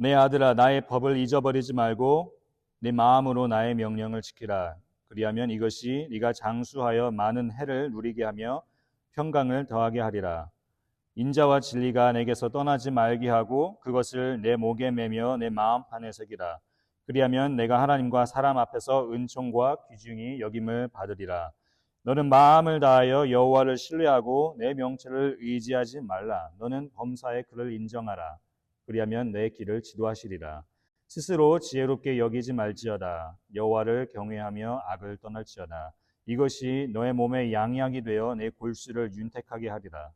내 아들아 나의 법을 잊어버리지 말고 내 마음으로 나의 명령을 지키라. 그리하면 이것이 네가 장수하여 많은 해를 누리게 하며 평강을 더하게 하리라. 인자와 진리가 내게서 떠나지 말게 하고 그것을 내 목에 매며 내 마음판에 새기라. 그리하면 내가 하나님과 사람 앞에서 은총과 귀중히 여김을 받으리라. 너는 마음을 다하여 여호와를 신뢰하고 내 명철을 의지하지 말라. 너는 범사에 그를 인정하라. 그리하면 내 길을 지도하시리라. 스스로 지혜롭게 여기지 말지어다. 여호와를 경외하며 악을 떠날지어다. 이것이 너의 몸에 양약이 되어 내 골수를 윤택하게 하리라.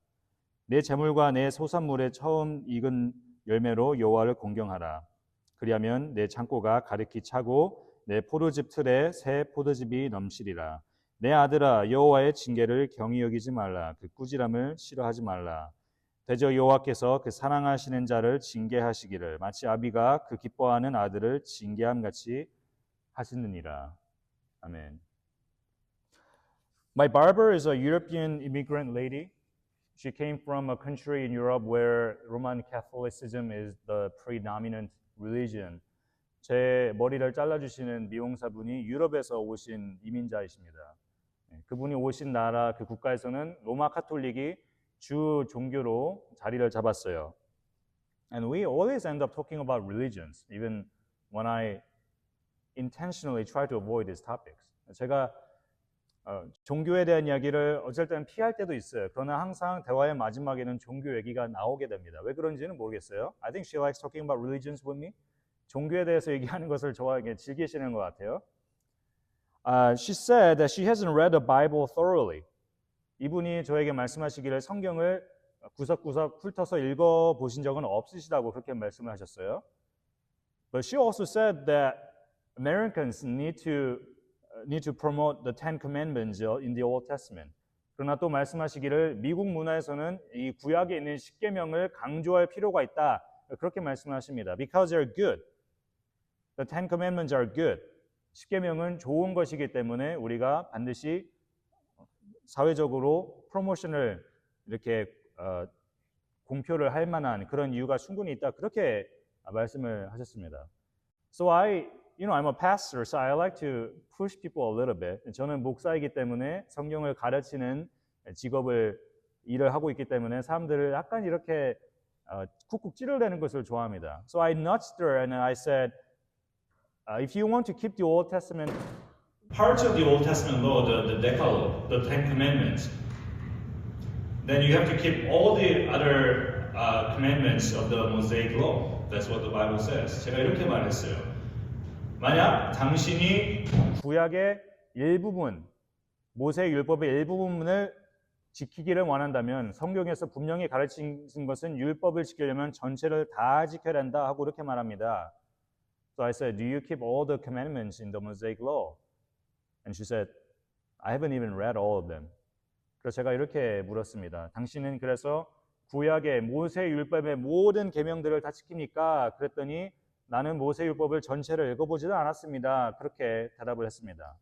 내 재물과 내 소산물의 처음 익은 열매로 여호와를 공경하라. 그리하면 내 창고가 가득히 차고 내 포도즙 틀에 새 포도즙이 넘치리라. 내 아들아 여호와의 징계를 경히 여기지 말라. 그 꾸지람을 싫어하지 말라. 대저 여호와께서 그 사랑하시는 자를 징계하시기를 마치 아비가 그 기뻐하는 아들을 징계함 같이 하시느니라. 아멘. My barber is a European immigrant lady. She came from a country in Europe where Roman Catholicism is the predominant religion. 제 머리를 잘라주시는 미용사분이 유럽에서 오신 이민자이십니다. 그분이 오신 나라 그 국가에서는 로마 카톨릭이 주 종교로 자리를 잡았어요. And we always end up talking about religions, even when I intentionally try to avoid these topics. 제가 종교에 대한 이야기를 어쩔 때는 피할 때도 있어요. 그러나 항상 대화의 마지막에는 종교 얘기가 나오게 됩니다. 왜 그런지는 모르겠어요. I think she likes talking about religions with me. 종교에 대해서 얘기하는 것을 좋아하게 즐기시는 것 같아요. She said that she hasn't read the Bible thoroughly. 이분이 저에게 말씀하시기를 성경을 구석구석 훑어서 읽어보신 적은 없으시다고 그렇게 말씀을 하셨어요. But she also said that Americans need to promote the Ten Commandments in the Old Testament. 그러나 또 말씀하시기를 미국 문화에서는 이 구약에 있는 십계명을 강조할 필요가 있다. 그렇게 말씀하십니다. Because they're good. The Ten Commandments are good. 십계명은 좋은 것이기 때문에 우리가 반드시 사회적으로 프로모션을 이렇게 공표를 할 만한 그런 이유가 충분히 있다. 그렇게 말씀을 하셨습니다. So I'm a pastor, so I like to push people a little bit. 저는 목사이기 때문에 성경을 가르치는 일을 하고 있기 때문에 사람들을 약간 이렇게 쿡쿡 찌르려는 것을 좋아합니다. So I nudged her and I said, if you want to keep the Old Testament parts of the Old Testament law, the Decalogue, the Ten Commandments, then you have to keep all the other commandments of the Mosaic law. That's what the Bible says. 제가 이렇게 말했어요. 만약 당신이 구약의 일부분, 모세의 율법의 일부분을 지키기를 원한다면 성경에서 분명히 가르친 것은 율법을 지키려면 전체를 다 지켜야 한다 하고 이렇게 말합니다. So I said, do you keep all the commandments in the Mosaic law? And she said, I haven't even read all of them. 그래서 제가 이렇게 물었습니다. 당신은 그래서 구약의 모세 율법의 모든 계명들을 다 지킵니까? 그랬더니 나는 모세 율법을 전체를 읽어보지도 않았습니다. 그렇게 대답을 했습니다.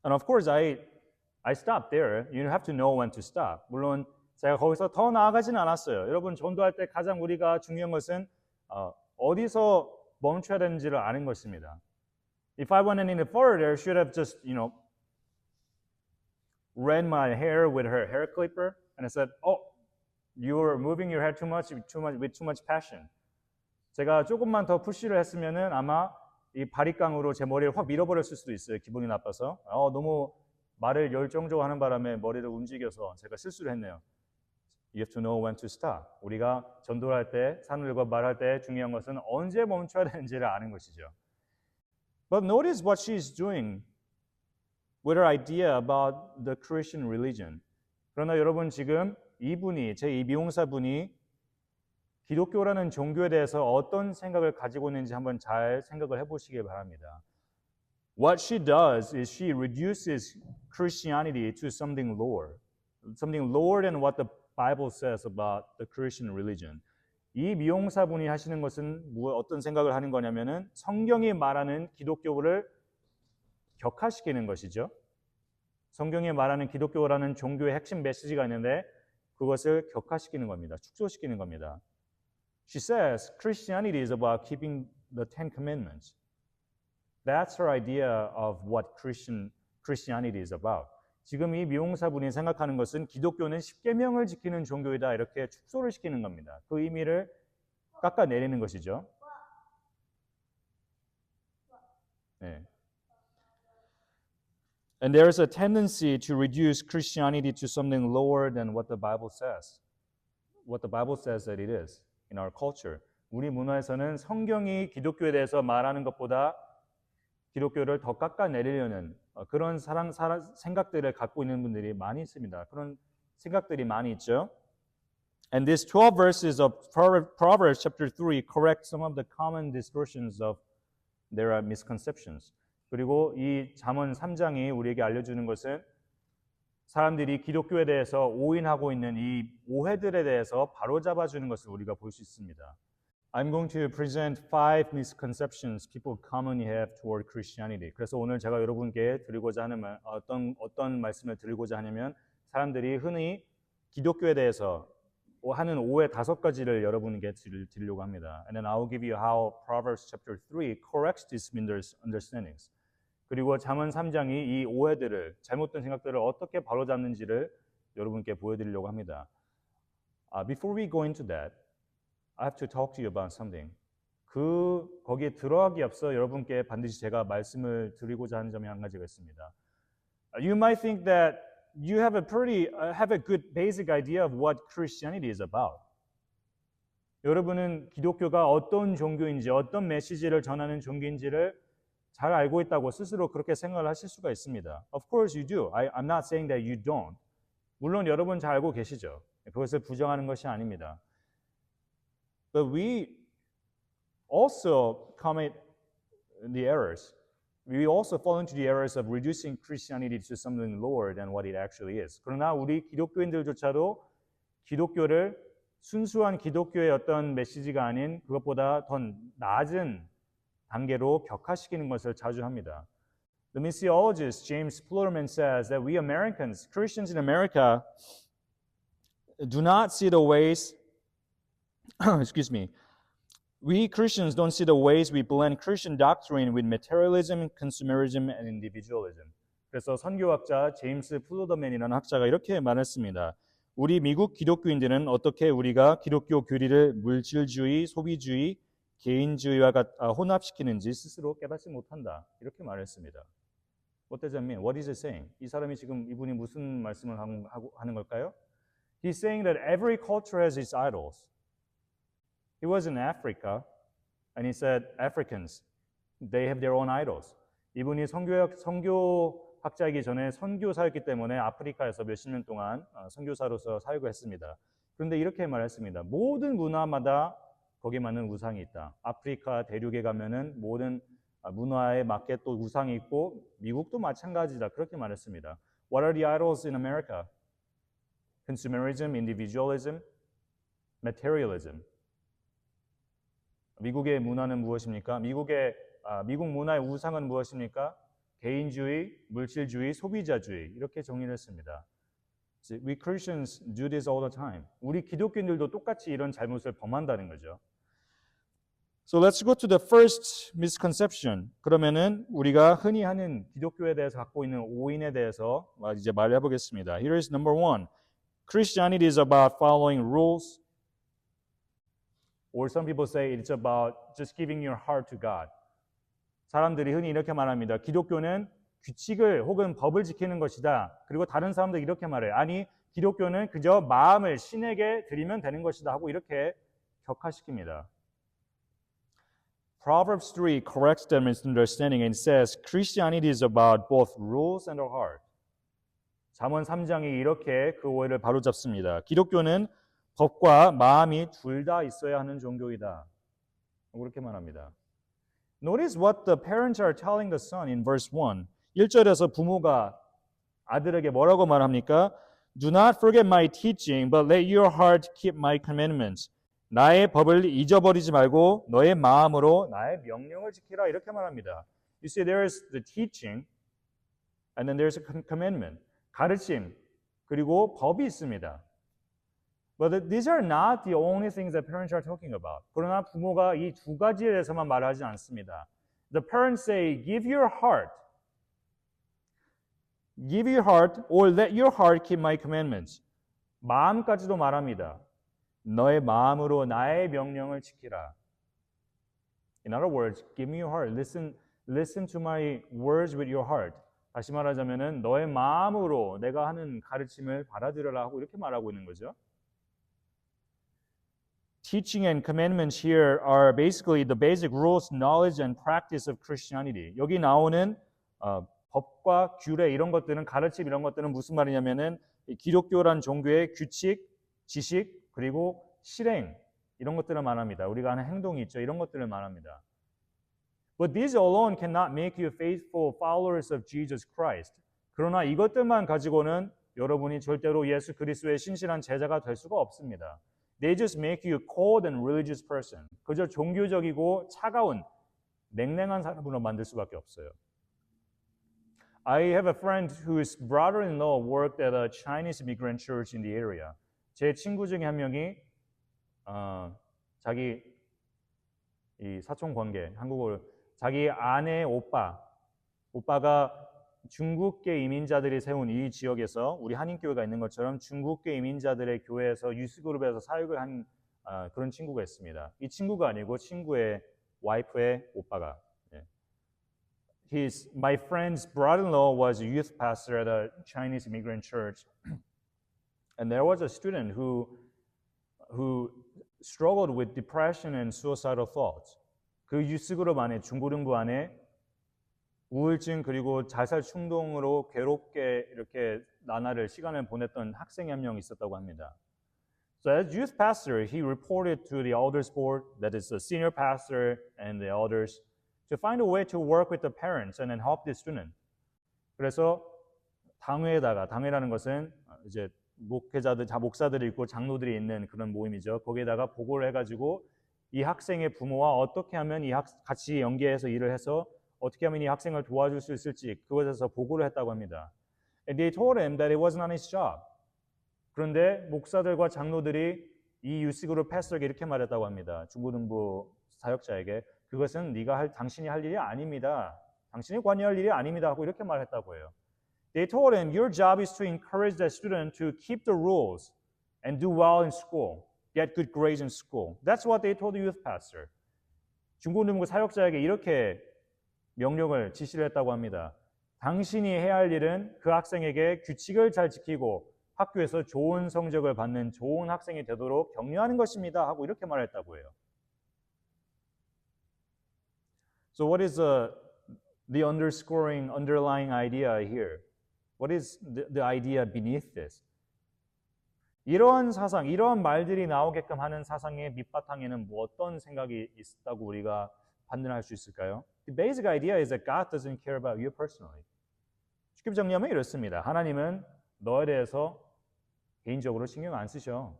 And of course I stopped there. You have to know when to stop. 물론 제가 거기서 더 나아가지는 않았어요. 여러분 전도할 때 가장 우리가 중요한 것은 어디서 멈춰야 되는지를 아는 것입니다. If I went any further, I should have just, ran my hair with her hair clipper, and I said, "Oh, you're moving your hair too much with too much passion." 제가 조금만 더 푸시를 했으면은 아마 이 바리깡으로 제 머리를 확 밀어버렸을 수도 있어요. 기분이 나빠서. 너무 말을 열정적으로 하는 바람에 머리를 움직여서 제가 실수를 했네요. You have to know when to stop. 우리가 전도를 할 때, 사람들과 말할 때 중요한 것은 언제 멈춰야 되는지를 아는 것이죠. But notice what she's doing with her idea about the Christian religion. 그러나 여러분 지금 이분이, 제 미용사분이 기독교라는 종교에 대해서 어떤 생각을 가지고 있는지 한번 잘 생각을 해보시기 바랍니다. What she does is she reduces Christianity to something lower than what the Bible says about the Christian religion. 이 미용사분이 하시는 것은 어떤 생각을 하는 거냐면은 성경이 말하는 기독교를 격화시키는 것이죠. 성경이 말하는 기독교라는 종교의 핵심 메시지가 있는데 그것을 격화시키는 겁니다. 축소시키는 겁니다. She says Christianity is about keeping the Ten Commandments. That's her idea of what Christianity is about. 지금 이 미용사분이 생각하는 것은 기독교는 10계명을 지키는 종교이다 이렇게 축소를 시키는 겁니다. 그 의미를 깎아내리는 것이죠. 네. And there is a tendency to reduce Christianity to something lower than what the Bible says. What the Bible says that it is in our culture. 우리 문화에서는 성경이 기독교에 대해서 말하는 것보다 기독교를 더 깎아내리려는 그런 생각들을 갖고 있는 분들이 많이 있습니다. 그런 생각들이 많이 있죠. And these 12 verses of Proverbs chapter 3 correct some of the common distortions of their misconceptions. 그리고 이 잠언 3장이 우리에게 알려주는 것은 사람들이 기독교에 대해서 오인하고 있는 이 오해들에 대해서 바로잡아주는 것을 우리가 볼 수 있습니다. I'm going to present 5 misconceptions people commonly have toward Christianity. 그래서 오늘 제가 여러분께 드리고자 하는 어떤 말씀을 드리고자 하냐면 사람들이 흔히 기독교에 대해서 하는 오해 5가지를 여러분에게 드리려고 합니다. And then I will give you how Proverbs chapter 3 corrects these misunderstandings. 그리고 잠언 3장이 이 오해들을 잘못된 생각들을 어떻게 바로잡는지를 여러분께 보여드리려고 합니다. Before we go into that, I have to talk to you about something. 거기에 들어가기 앞서 여러분께 반드시 제가 말씀을 드리고자 하는 점이 한 가지가 있습니다. You might think that you have a good basic idea of what Christianity is about. 여러분은 기독교가 어떤 종교인지, 어떤 메시지를 전하는 종교인지를 잘 알고 있다고 스스로 그렇게 생각을 하실 수가 있습니다. Of course you do. I'm not saying that you don't. 물론 여러분 잘 알고 계시죠. 그것을 부정하는 것이 아닙니다. But we also commit the errors. We also fall into the errors of reducing Christianity to something lower than what it actually is. 그러나 우리 기독교인들조차도 기독교를 순수한 기독교의 어떤 메시지가 아닌 그것보다 더 낮은 단계로 격화시키는 것을 자주 합니다. The missiologist James Plulerman says that we Americans, Christians in America, do not see the ways, excuse me, we Christians don't see the ways we blend Christian doctrine with materialism, consumerism, and individualism. 그래서 선교학자 제임스 플루더맨이라는 학자가 이렇게 말했습니다. 우리 미국 기독교인들은 어떻게 우리가 기독교 교리를 물질주의, 소비주의, 개인주의와 혼합시키는지 스스로 깨닫지 못한다. 이렇게 말했습니다. What does that mean? What is it saying? 이분이 무슨 말씀을 하는 걸까요? He's saying that every culture has its idols. He was in Africa, and he said, Africans, they have their own idols. 이분이 선교학자이기 전에 선교사였기 때문에 아프리카에서 몇십 년 동안 선교사로서 사역을 했습니다. 그런데 이렇게 말했습니다. 모든 문화마다 거기에 맞는 우상이 있다. 아프리카 대륙에 가면은 모든 문화에 맞게 또 우상이 있고 미국도 마찬가지다. 그렇게 말했습니다. What are the idols in America? Consumerism, individualism, materialism. 미국의 문화는 무엇입니까? 미국 문화의 우상은 무엇입니까? 개인주의, 물질주의, 소비자주의 이렇게 정리를 했습니다. We Christians do this all the time. 우리 기독교인들도 똑같이 이런 잘못을 범한다는 거죠. So let's go to the first misconception. 그러면은 우리가 흔히 하는 기독교에 대해서 갖고 있는 오인에 대해서 이제 말해 보겠습니다. Here is number 1. Christianity is about following rules. Or some people say it's about just giving your heart to God. 사람들이 흔히 이렇게 말합니다. 기독교는 규칙을 혹은 법을 지키는 것이다. 그리고 다른 사람들 이렇게 말해요. 아니, 기독교는 그저 마음을 신에게 드리면 되는 것이다 하고 이렇게 격화시킵니다. Proverbs 3 corrects that misunderstanding and says Christianity is about both rules and our heart. 잠언 3장이 이렇게 그 오해를 바로잡습니다. 기독교는 법과 마음이 둘 다 있어야 하는 종교이다. 그렇게 말합니다. Notice what the parents are telling the son in verse 1. 1절에서 부모가 아들에게 뭐라고 말합니까? Do not forget my teaching, but let your heart keep my commandments. 나의 법을 잊어버리지 말고 너의 마음으로 나의 명령을 지키라 이렇게 말합니다. You see, there is the teaching, and then there's a commandment. 가르침, 그리고 법이 있습니다. But these are not the only things that parents are talking about. 그러나 부모가 이 두 가지에 대해서만 말하지 않습니다. The parents say, give your heart or let your heart keep my commandments. 마음까지도 말합니다. 너의 마음으로 나의 명령을 지키라. In other words, give me your heart. Listen to my words with your heart. 다시 말하자면은 너의 마음으로 내가 하는 가르침을 받아들여라 하고 이렇게 말하고 있는 거죠. Teaching and commandments here are basically the basic rules, knowledge, and practice of Christianity. 여기 나오는 법과 규례 이런 것들은 가르침 이런 것들은 무슨 말이냐면은 기독교란 종교의 규칙, 지식 그리고 실행 이런 것들을 말합니다. 우리가 하는 행동이 있죠. 이런 것들을 말합니다. But these alone cannot make you faithful followers of Jesus Christ. 그러나 이것들만 가지고는 여러분이 절대로 예수 그리스도의 신실한 제자가 될 수가 없습니다. They just make you cold and religious person. 그저 종교적이고 차가운 냉랭한 사람으로 만들 수밖에 없어요. I have a friend whose brother-in-law worked at a Chinese immigrant church in the area. 제 친구 중에 한 명이 자기 이 사촌 관계 한국어로 자기 아내의 오빠가 중국계 이민자들이 세운 이 지역에서 우리 한인교회가 있는 것처럼 중국계 이민자들의 교회에서 유스그룹에서 사역을 한 그런 친구가 있습니다. 이 친구가 아니고 친구의 와이프의 오빠가. My friend's brother-in-law was a youth pastor at a Chinese immigrant church, and there was a student who struggled with depression and suicidal thoughts. 그 유스그룹 안에 중고등부 안에 우울증 그리고 자살 충동으로 괴롭게 이렇게 시간을 보냈던 학생이 한 명 있었다고 합니다. So as youth pastor, he reported to the elders board, that is the senior pastor and the elders, to find a way to work with the parents and then help the student. 그래서 당회라는 것은 이제 목사들이 있고 장로들이 있는 그런 모임이죠. 거기에다가 보고를 해가지고 이 학생의 부모와 어떻게 하면 같이 연계해서 일을 해서 어떻게 하면 이 학생을 도와줄 수 있을지 그것에 대해서 보고를 했다고 합니다. And they told him that it wasn't on his job. 그런데 목사들과 장로들이 이 유스그룹 패스터에게 이렇게 말했다고 합니다. 중고등부 사역자에게 그것은 당신이 할 일이 아닙니다. 당신이 관여할 일이 아닙니다 하고 이렇게 말했다고 해요. They told him, your job is to encourage the student to keep the rules and do well in school, get good grades in school. That's what they told the youth pastor. 중고등부 사역자에게 이렇게 명령을 지시를 했다고 합니다. 당신이 해야 할 일은 그 학생에게 규칙을 잘 지키고 학교에서 좋은 성적을 받는 좋은 학생이 되도록 격려하는 것입니다 하고 이렇게 말했다고 해요. So what is the underlying idea here? What is the idea beneath this? 이러한 사상, 이러한 말들이 나오게끔 하는 사상의 밑바탕에는 어떤 생각이 있다고 우리가 판단할 수 있을까요? The basic idea is that God doesn't care about you personally. 쉽게 정리하면 이렇습니다. 하나님은 너에 대해서 개인적으로 신경 안 쓰셔.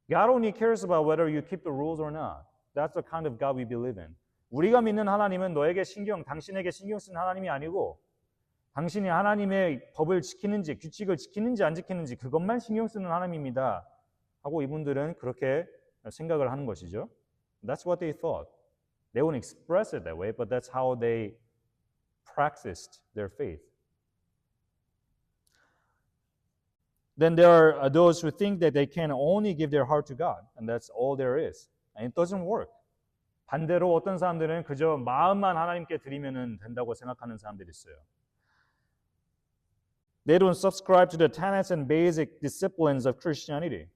God only cares about whether you keep the rules or not. That's the kind of God we believe in. 우리가 믿는 하나님은 당신에게 신경 쓰는 하나님이 아니고 당신이 하나님의 법을 지키는지 규칙을 지키는지 안 지키는지 그것만 신경 쓰는 하나님입니다. 하고 이분들은 그렇게 생각을 하는 것이죠. That's what they thought. They wouldn't express it that way, but that's how they practiced their faith. Then there are those who think that they can only give their heart to God, and that's all there is. And it doesn't work. 반대로 어떤 사람들은 그저 마음만 하나님께 드리면 된다고 생각하는 사람들이 있어요. They don't subscribe to the tenets and basic disciplines of Christianity.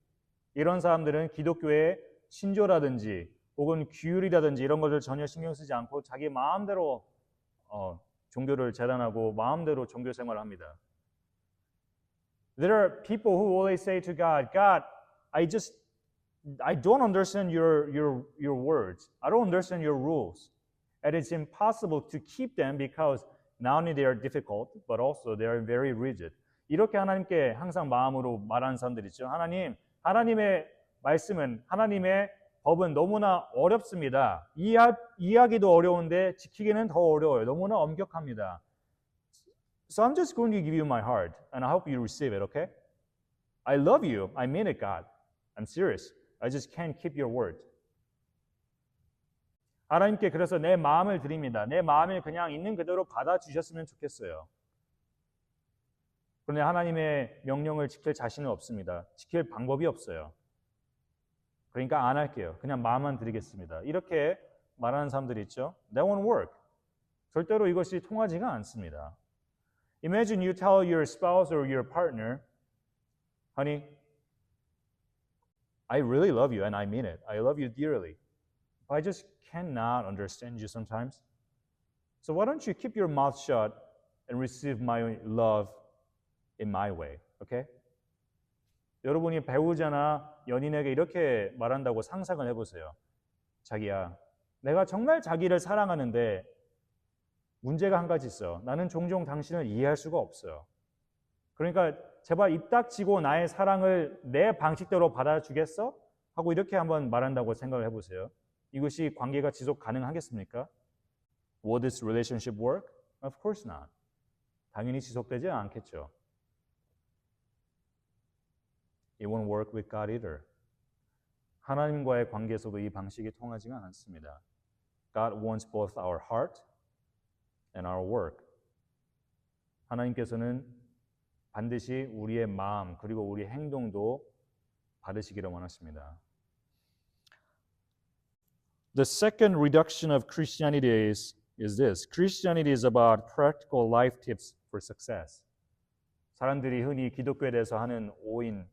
이런 사람들은 기독교의 신조라든지 혹은 규율이라든지 이런 것을 전혀 신경 쓰지 않고 자기 마음대로 종교를 재단하고 마음대로 종교 생활을 합니다. There are people who always say to God, God, I don't understand your words. I don't understand your rules. And it's impossible to keep them because not only they are difficult, but also they are very rigid. 이렇게 하나님께 항상 마음으로 말하는 사람들 있죠. 하나님의 말씀은, 하나님의 법은 너무나 어렵습니다. 이해하기도 어려운데 지키기는 더 어려워요. 너무나 엄격합니다. So I'm just going to give you my heart, and I hope you receive it, okay? I love you. I mean it, God. I'm serious. I just can't keep your word. 하나님께 그래서 내 마음을 드립니다. 내 마음을 그냥 있는 그대로 받아주셨으면 좋겠어요. 그런데 하나님의 명령을 지킬 자신은 없습니다. 지킬 방법이 없어요. 그러니까 안 할게요. 그냥 마음만 드리겠습니다. 이렇게 말하는 사람들이 있죠. That won't work. 절대로 이것이 통하지가 않습니다. Imagine you tell your spouse or your partner, honey, I really love you and I mean it. I love you dearly. But I just cannot understand you sometimes. So why don't you keep your mouth shut and receive my love in my way, okay? 여러분이 배우자나 연인에게 이렇게 말한다고 상상을 해보세요. 자기야, 내가 정말 자기를 사랑하는데 문제가 한 가지 있어. 나는 종종 당신을 이해할 수가 없어요. 그러니까 제발 입 닥치고 나의 사랑을 내 방식대로 받아주겠어? 하고 이렇게 한번 말한다고 생각을 해보세요. 이것이 관계가 지속 가능하겠습니까? Will this relationship work? Of course not. 당연히 지속되지 않겠죠. It won't work with God either. 하나님과의 관계에서도 이 방식이 통하지가 않습니다. God wants both our heart and our work. 하나님께서는 반드시 우리의 마음 그리고 우리의 행동도 받으시기를 원하십니다. The second reduction of Christianity is this. Christianity is about practical life tips for success. 사람들이 흔히 기독교에 대해서 하는 오인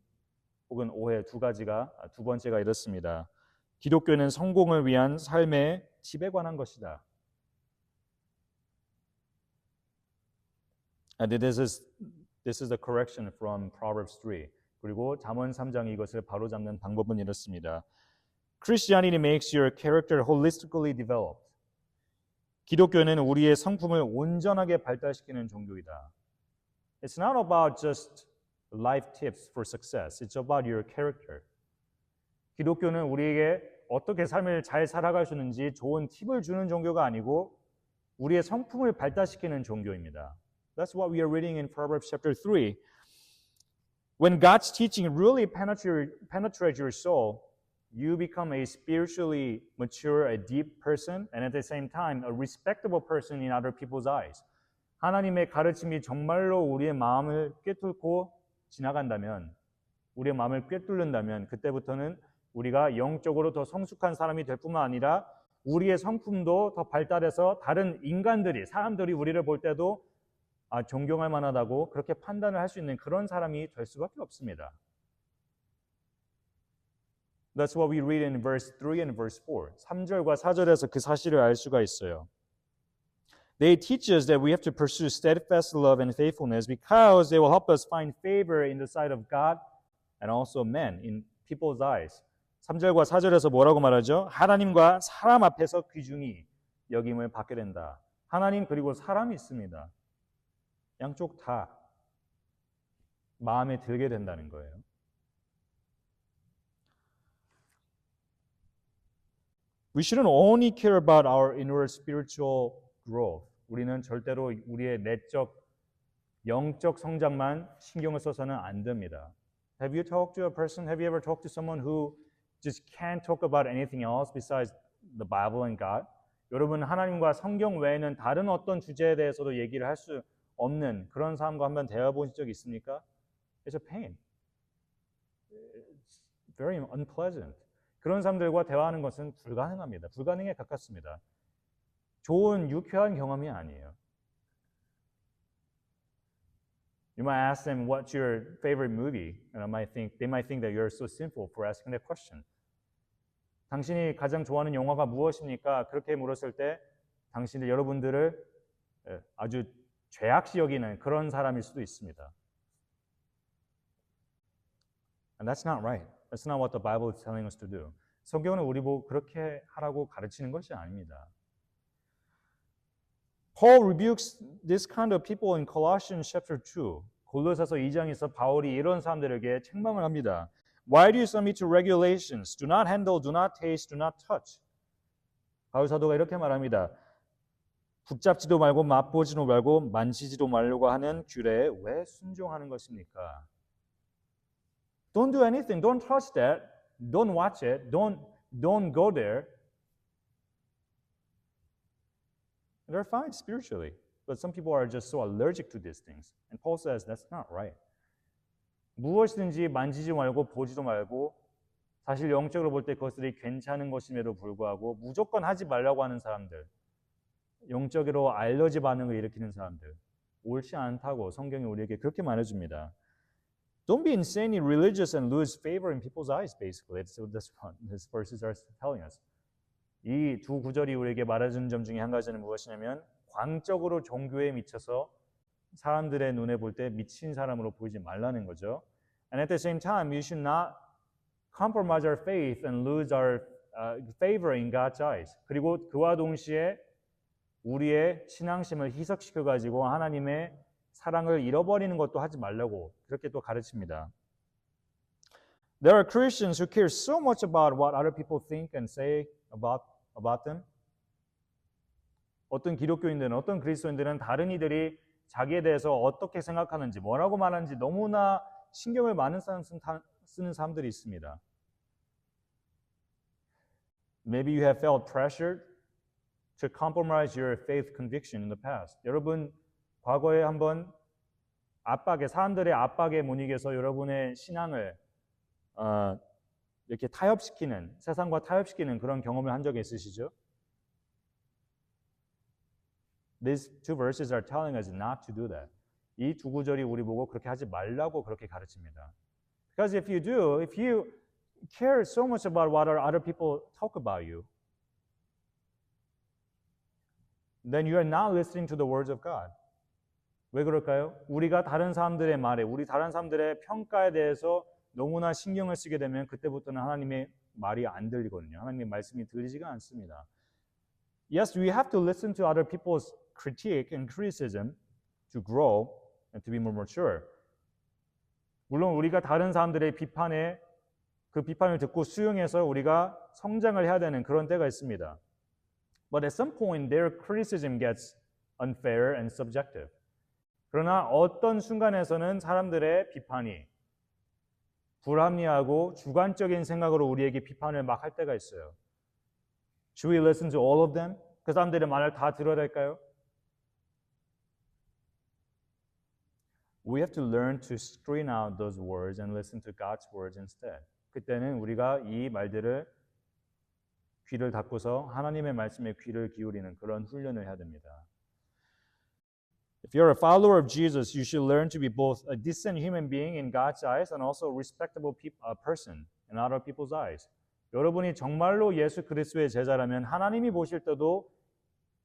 혹은 오해 두 번째가 이렇습니다. 기독교는 성공을 위한 삶의 팁에 관한 것이다. And this is the correction from Proverbs 3. 그리고 잠언 3장이 이것을 바로잡는 방법은 이렇습니다. Christianity makes your character holistically developed. 기독교는 우리의 성품을 온전하게 발달시키는 종교이다. It's not about just life tips for success. It's about your character. 기독교는 우리에게 어떻게 삶을 잘 살아갈 수 있는지 좋은 팁을 주는 종교가 아니고 우리의 성품을 발달시키는 종교입니다. That's what we are reading in Proverbs chapter 3. When God's teaching really penetrates your soul, you become a spiritually mature, a deep person, and at the same time, a respectable person in other people's eyes. 하나님의 가르침이 정말로 우리의 마음을 꿰뚫고 지나간다면, 우리의 마음을 꿰뚫는다면 그때부터는 우리가 영적으로 더 성숙한 사람이 될 뿐만 아니라 우리의 성품도 더 발달해서 다른 인간들이, 사람들이 우리를 볼 때도 존경할 만하다고 그렇게 판단을 할 수 있는 그런 사람이 될 수밖에 없습니다. That's what we read in verse 3 and verse 4. 3절과 4절에서 그 사실을 알 수가 있어요. They teach us that we have to pursue steadfast love and faithfulness because they will help us find favor in the sight of God and also men in people's eyes. 3절과 4절에서 뭐라고 말하죠? 하나님과 사람 앞에서 귀중히 여김을 받게 된다. 하나님 그리고 사람이 있습니다. 양쪽 다 마음에 들게 된다는 거예요. We shouldn't only care about our inner spiritual growth. 우리는 절대로 우리의 내적 영적 성장만 신경을 써서는 안 됩니다. Have you talked to a person? Have you ever talked to someone who just can't talk about anything else besides the Bible and God? 여러분 하나님과 성경 외에는 다른 어떤 주제에 대해서도 얘기를 할 수 없는 그런 사람과 한번 대화 보신 적 있습니까? It's a pain. It's very unpleasant. 그런 사람들과 대화하는 것은 불가능합니다. 불가능에 가깝습니다. 좋은 유쾌한 경험이 아니에요. You might ask them, "What's your favorite movie?" And they might think that you're so sinful for asking that question. 당신이 가장 좋아하는 영화가 무엇입니까? 그렇게 물었을 때 여러분들을 아주 죄악시 여기는 그런 사람일 수도 있습니다. And that's not right. That's not what the Bible is telling us to do. 성경은 우리 보고 그렇게 하라고 가르치는 것이 아닙니다. Paul rebukes this kind of people in Colossians chapter 2. 골로새서 2장에서 바울이 이런 사람들에게 책망을 합니다. Why do you submit to regulations? Do not handle, do not taste, do not touch. 바울 사도가 이렇게 말합니다. 붙잡지도 말고 맛보지도 말고 만지지도 말려고 하는 규례에 왜 순종하는 것입니까? Don't do anything. Don't touch that. Don't watch it. Don't go there. They're fine spiritually. But some people are just so allergic to these things. And Paul says that's not right. 무엇이든지 만지지 말고 보지도 말고 사실 영적으로 볼 때 그것들이 괜찮은 것임에도 불구하고 무조건 하지 말라고 하는 사람들, 영적으로 알러지 반응을 일으키는 사람들, 옳지 않다고 성경이 우리에게 그렇게 말해줍니다. Don't be insanely religious and lose favor in people's eyes, basically. So that's what these verses are telling us. 이 두 구절이 우리에게 말해주는 점 중에 한 가지는 무엇이냐면 광적으로 종교에 미쳐서 사람들의 눈에 볼 때 미친 사람으로 보이지 말라는 거죠. And at the same time, you should not compromise our faith and lose our favor in God's eyes. 그리고 그와 동시에 우리의 신앙심을 희석시켜가지고 하나님의 사랑을 잃어버리는 것도 하지 말라고 그렇게 또 가르칩니다. There are Christians who care so much about what other people think and say about them. 어떤 기독교인들은, 어떤 그리스도인들은 다른 이들이 자기에 대해서 어떻게 생각하는지, 뭐라고 말하는지 너무나 신경을 많은 쓰는 사람들이 있습니다. Maybe you have felt pressured to compromise your faith conviction in the past. 여러분 과거에 한번 사람들의 압박에 못 이겨서 여러분의 신앙을 이렇게 타협시키는, 세상과 타협시키는 그런 경험을 한 적이 있으시죠? These two verses are telling us not to do that. 이 두 구절이 우리 보고 그렇게 하지 말라고 그렇게 가르칩니다. Because if you care so much about what other people talk about you, then you are not listening to the words of God. 왜 그럴까요? 우리가 다른 사람들의 말에, 우리 다른 사람들의 평가에 대해서 너무나 신경을 쓰게 되면 그때부터는 하나님의 말이 안 들리거든요. 하나님의 말씀이 들리지가 않습니다. Yes, we have to listen to other people's critique and criticism to grow and to be more mature. 물론 우리가 다른 사람들의 그 비판을 듣고 수용해서 우리가 성장을 해야 되는 그런 때가 있습니다. But at some point, their criticism gets unfair and subjective. 그러나 어떤 순간에서는 사람들의 비판이 불합리하고 주관적인 생각으로 우리에게 비판을 막 할 때가 있어요. Should we listen to all of them? 그 사람들의 말을 다 들어야 될까요? We have to learn to screen out those words and listen to God's words instead. 그때는 우리가 이 말들을 귀를 닫고서 하나님의 말씀에 귀를 기울이는 그런 훈련을 해야 됩니다. If you're a follower of Jesus, you should learn to be both a decent human being in God's eyes and also a respectable person in other people's eyes. 여러분이 정말로 예수 그리스도의 제자라면 하나님이 보실 때도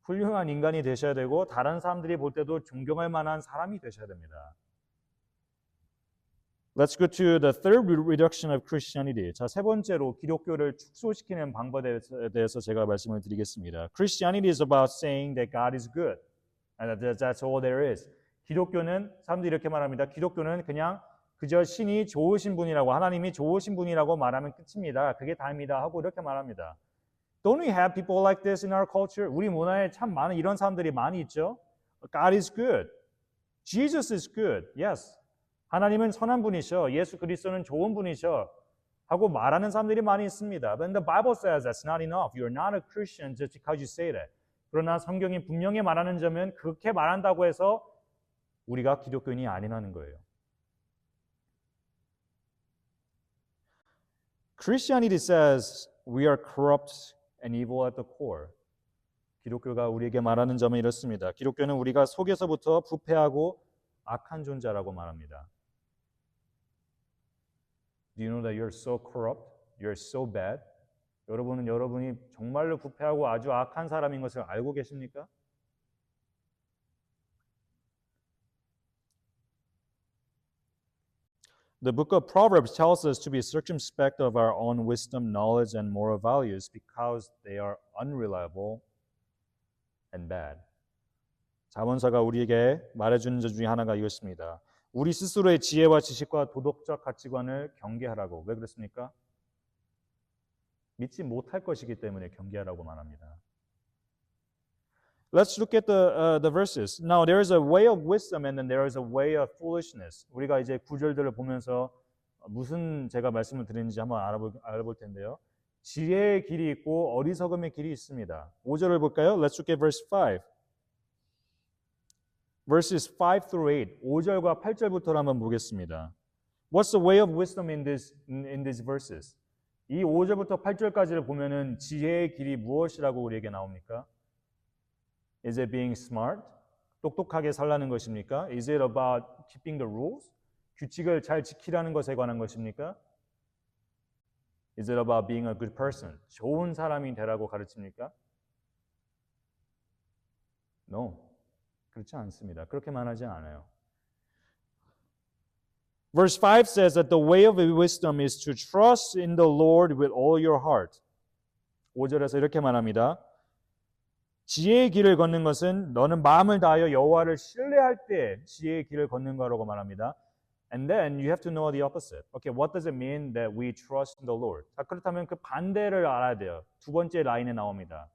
훌륭한 인간이 되셔야 되고 다른 사람들이 볼 때도 존경할 만한 사람이 되셔야 됩니다. Let's go to the third reduction of Christianity. 자, 세 번째로 기독교를 축소시키는 방법에 대해서 제가 말씀을 드리겠습니다. Christianity is about saying that God is good. And that's all there is. 기독교는 사람들이 이렇게 말합니다. 기독교는 그냥 그저 신이 좋으신 분이라고, 하나님이 좋으신 분이라고 말하면 끝입니다. 그게 다입니다 하고 이렇게 말합니다. Don't we have people like this in our culture? 우리 문화에 참 많은 이런 사람들이 많이 있죠. God is good. Jesus is good. Yes. 하나님은 선한 분이셔. 예수 그리스도는 좋은 분이셔. 하고 말하는 사람들이 많이 있습니다. But the Bible says that's not enough. You're not a Christian just because you say that. 그러나 성경이 분명히 말하는 점은 그렇게 말한다고 해서 우리가 기독교인이 아니라는 거예요. Christianity says we are corrupt and evil at the core. 기독교가 우리에게 말하는 점은 이렇습니다. 기독교는 우리가 속에서부터 부패하고 악한 존재라고 말합니다. Do you know that you're so corrupt? You're so bad? 여러분이 정말로 부패하고 아주 악한 사람인 것을 알고 계십니까? The book of Proverbs tells us to be circumspect of our own wisdom, knowledge, and moral values because they are unreliable and bad. 잠언서가 우리에게 말해주는 것 중에 하나가 이것입니다. 우리 스스로의 지혜와 지식과 도덕적 가치관을 경계하라고. 왜 그렇습니까? 믿지 못할 것이기 때문에 경계하라고 말합니다. Let's look at the verses. Now there is a way of wisdom and then there is a way of foolishness. 우리가 이제 구절들을 보면서 무슨 제가 말씀을 드리는지 한번 알아볼 텐데요. 지혜의 길이 있고 어리석음의 길이 있습니다. 5절을 볼까요? Let's look at verse 5. Verses 5 through 8. 5절과 8절부터 한번 보겠습니다. What's the way of wisdom in these verses? 이 5절부터 8절까지를 보면은 지혜의 길이 무엇이라고 우리에게 나옵니까? Is it being smart? 똑똑하게 살라는 것입니까? Is it about keeping the rules? 규칙을 잘 지키라는 것에 관한 것입니까? Is it about being a good person? 좋은 사람이 되라고 가르칩니까? No. 그렇지 않습니다. 그렇게 말하지 않아요. Verse 5 says that the way of wisdom is to trust in the Lord with all your heart. 5절에서 이렇게 말합니다. 지혜의 길을 걷는 것은 너는 마음을 다하여 여호와를 신뢰할 때 지혜의 길을 걷는 거라고 말합니다. And then you have to know the opposite. Okay, what does it mean that we trust in the Lord? 자, 그렇다면 그 반대를 알아야 돼요. 두 번째 라인에 나옵니다.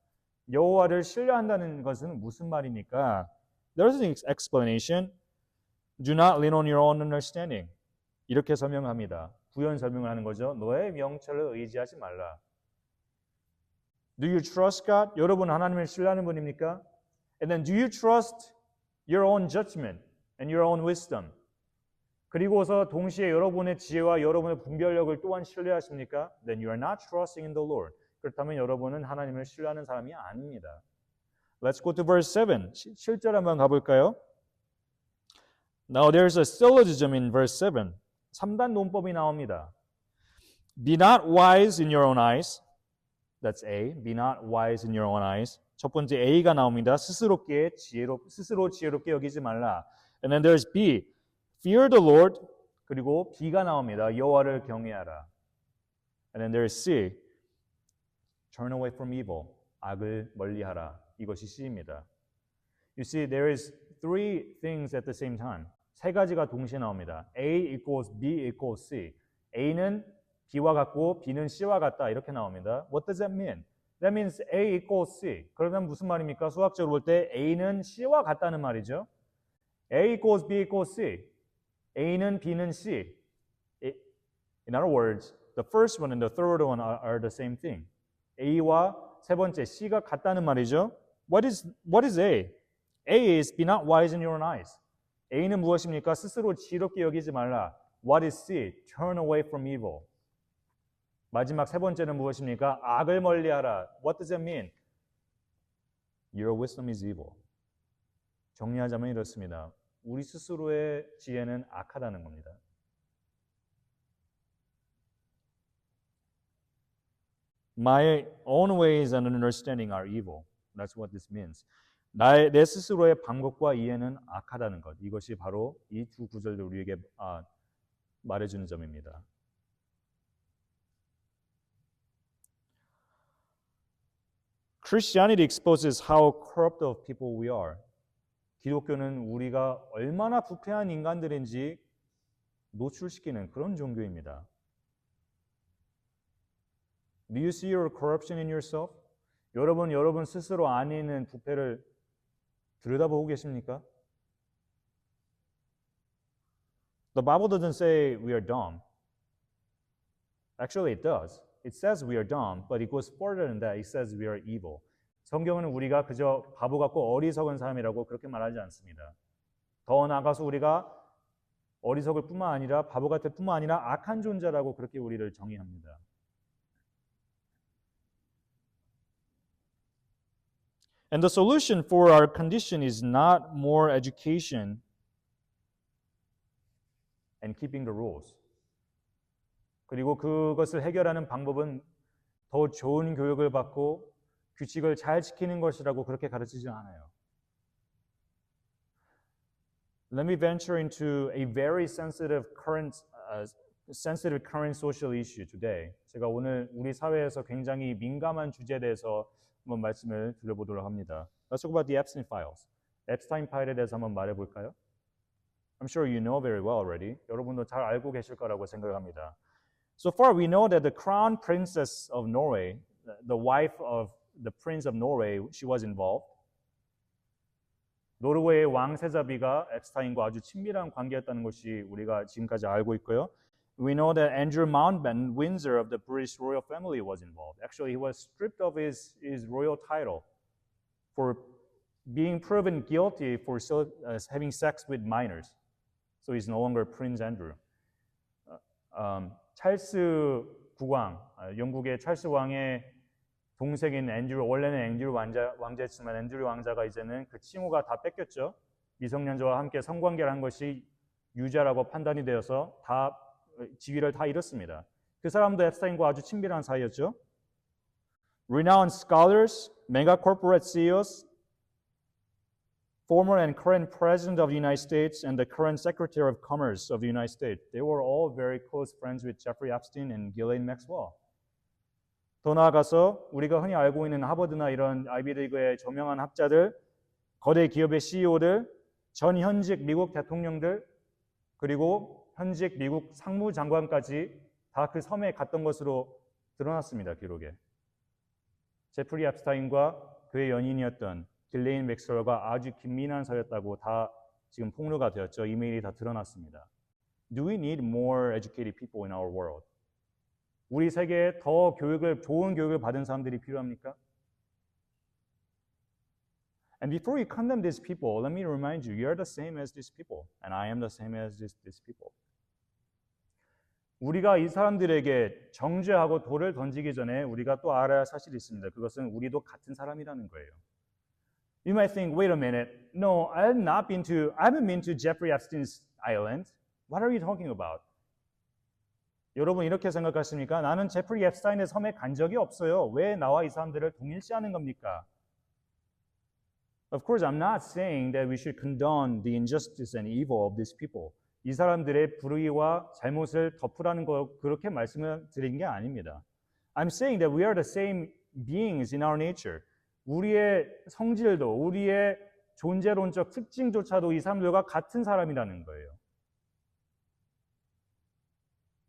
여호와를 신뢰한다는 것은 무슨 말입니까? There's an explanation. Do not lean on your own understanding. 이렇게 설명합니다. 부연 설명을 하는 거죠. 너의 명철을 의지하지 말라. Do you trust God? 여러분 하나님을 신뢰하는 분입니까? And then do you trust your own judgment and your own wisdom? 그리고서 동시에 여러분의 지혜와 여러분의 분별력을 또한 신뢰하십니까? Then you are not trusting in the Lord. 그렇다면 여러분은 하나님을 신뢰하는 사람이 아닙니다. Let's go to verse 7. 7절 한번 가볼까요? Now there's a syllogism in verse 7. 3단 논법이 나옵니다. Be not wise in your own eyes. That's A. Be not wise in your own eyes. 첫 번째 A가 나옵니다. 스스로 지혜롭게 여기지 말라. And then there's B. Fear the Lord. 그리고 B가 나옵니다. 여호와를 경외하라. And then there's C. Turn away from evil. 악을 멀리하라. 이것이 C입니다. You see, there is three things at the same time. 세 가지가 동시에 나옵니다. A equals B equals C. A는 B와 같고 B는 C와 같다. 이렇게 나옵니다. What does that mean? That means A equals C. 그러면 무슨 말입니까? 수학적으로 볼 때 A는 C와 같다는 말이죠. A equals B equals C. A는 B는 C. In other words, the first one and the third one are the same thing. A와 세 번째 C가 같다는 말이죠. What is A? A is be not wise in your own eyes. A는 무엇입니까? 스스로 지혜롭게 여기지 말라. What is C? Turn away from evil. 마지막 세 번째는 무엇입니까? 악을 멀리하라. What does that mean? Your wisdom is evil. 정리하자면 이렇습니다. 우리 스스로의 지혜는 악하다는 겁니다. My own ways and understanding are evil. That's what this means. 내 스스로의 방법과 이해는 악하다는 것. 이것이 바로 이 두 구절들 우리에게 말해주는 점입니다. Christianity exposes how corrupt of people we are. 기독교는 우리가 얼마나 부패한 인간들인지 노출시키는 그런 종교입니다. Do you see your corruption in yourself? 여러분 스스로 안에 있는 부패를 들여다보고 계십니까? The Bible doesn't say we are dumb. Actually, it does. It says we are dumb, but it goes further than that. It says we are evil. 성경은 우리가 그저 바보 같고 어리석은 사람이라고 그렇게 말하지 않습니다. 더 나아가서 우리가 어리석을 뿐만 아니라 바보 같을 뿐만 아니라 악한 존재라고 그렇게 우리를 정의합니다. And the solution for our condition is not more education and keeping the rules. 그리고 그것을 해결하는 방법은 더 좋은 교육을 받고 규칙을 잘 지키는 것이라고 그렇게 가르치지 않아요. Let me venture into a very sensitive current social issue today. 제가 오늘 우리 사회에서 굉장히 민감한 주제에 대해서 한번 말씀을 드려보도록 합니다. Let's talk about the Epstein files. 앱스타인 파일에 대해서 한번 말해볼까요? I'm sure you know very well already. 여러분도 잘 알고 계실 거라고 생각합니다. So far we know that the crown princess of Norway, the wife of the prince of Norway, she was involved. 노르웨이의 왕세자비가 앱스타인과 아주 친밀한 관계였다는 것이 우리가 지금까지 알고 있고요. we know that Andrew Mountbatten Windsor of the British royal family was involved. Actually, he was stripped of his royal title for being proven guilty for having sex with minors. So he's no longer Prince Andrew. 찰스 국왕, 영국의 찰스 왕의 동생인 앤드류, 원래는 앤드류 왕자였지만 앤드류 왕자가 이제는 그 칭호가 다 뺏겼죠. 미성년자와 함께 성관계를 한 것이 유죄라고 판단이 되어서 다 지위를 다 잃었습니다. 그 사람도 앱스타인과 아주 친밀한 사이였죠. Renowned scholars, mega corporate CEOs, former and current president of the United States and the current secretary of commerce of the United States, they were all very close friends with Jeffrey Epstein and Ghislaine Maxwell. 더 나아가서 우리가 흔히 알고 있는 하버드나 이런 아이비리그의 저명한 학자들, 거대 기업의 CEO들, 전 현직 미국 대통령들, 그리고 현직 미국 상무장관까지 다 그 섬에 갔던 것으로 드러났습니다. 기록에. 제프리 앱스타인과 그의 연인이었던 길레인 맥스웰과 아주 긴밀한 사이였다고 다 지금 폭로가 되었죠. 이메일이 다 드러났습니다. Do we need more educated people in our world? 우리 세계에 더 좋은 교육을 받은 사람들이 필요합니까? And before you condemn these people, let me remind you, you're the same as these people, and I am the same as these people. 우리가 이 사람들에게 정죄하고 돌을 던지기 전에 우리가 또 알아야 할 사실이 있습니다. 그것은 우리도 같은 사람이라는 거예요. You might think, wait a minute, no, I haven't been to Jeffrey Epstein's island. What are you talking about? 여러분 이렇게 생각하십니까? 나는 제프리 앱스타인의 섬에 간 적이 없어요. 왜 나와 이 사람들을 동일시하는 겁니까? Of course, I'm not saying that we should condone the injustice and evil of these people. 이 사람들의 불의와 잘못을 덮으라는 거 그렇게 말씀을 드린 게 아닙니다. I'm saying that we are the same beings in our nature. 우리의 성질도, 우리의 존재론적 특징조차도 이 사람들과 같은 사람이라는 거예요.